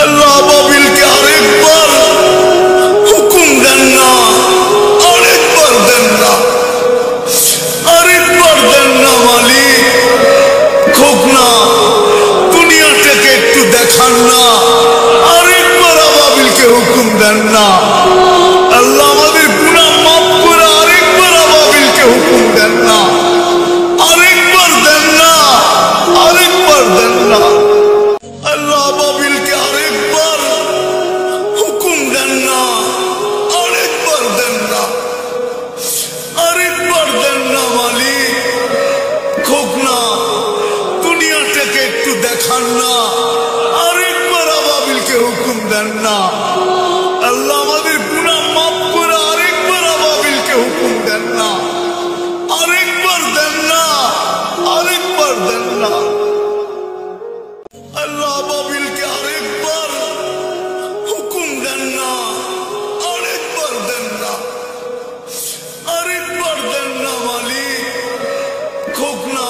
আল্লাহ বাবিলকে আরেকবার হুকুম দেন না, আরেকবার দেন না, আরেকবার দেন না মালিক, খোক না, দুনিয়া থেকে একটু দেখান না, আরেকবার আবাবিলকে হুকুম দেন না। আল্লাহ আমাদের গুনাহ মাফ করে আরেকবার আবাবিলকে হুকুম দেন না, আরেকবার দেন না, আরেকবার দেন না। আল্লাহ আবাবিলকে আরেকবার হুকুম দেন না, আরেকবার দেন না, আরেকবার দেন না মালিক, খোক না, দুনিয়া থেকে একটু দেখান না, আরেকবার আবাবিলকে হুকুম দেন না। আল্লাহ আমাদের গুনাহ মাফ করে আরেকবার আবাবিলকে হুকুম দেন না, আরেকবার দেন না, আরেকবার দেন না। আল্লাহ আবাবিলকে আরেকবার হুকুম দেন না, আরেকবার দেন না, আরেকবার দেন না মালিক, খোক না,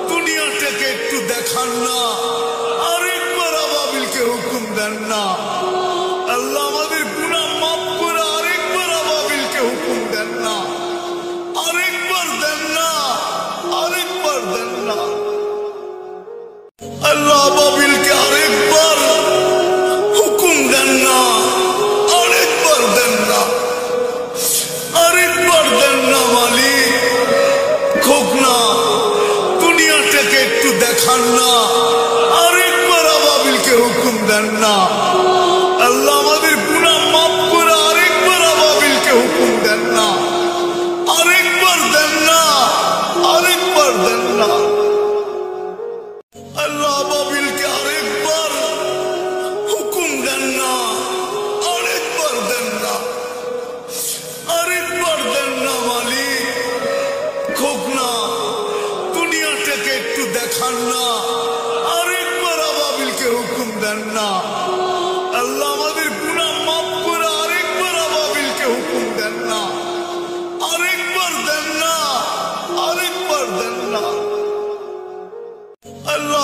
দুনিয়া থেকে একটু দেখান না, আরেকবার আবাবিলকে হুকুম দেন না। আল্লাহ আমাদের গুনাহ মাফ করে আরেকবার আবাবিলকে হুকুম দেন না, আরেকবার দেন না, আরেকবার দেন না। আল্লাহ আবাবিলকে আরেকবার হুকুম দেন না, আরেকবার দেন না, আরেকবার দেন না মালিক, খোক না, দুনিয়া থেকে একটু দেখান না, আরেকবার আবাবিলকে হুকুম দেন না। আল্লাহ আমাদের গুনাহ মাফ করে আরেকবার আবাবিলকে হুকুম দেন না, আরেকবার দেন না, আরেকবার দেন না। আল্লাহ আবাবিলকে আরেকবার হুকুম দেন না, আরেকবার দেন না, আরেকবার দেন না মালিক, খোক না, দুনিয়া থেকে একটু দেখান না, আরেকবার আবাবিলকে হুকুম দেন না। আল্লাহ আমাদের গুনাহ মাফ করে আরেকবার আবাবিলকে হুকুম দেন না, আরেকবার দেন না, আরেকবার দেন না। আল্লাহ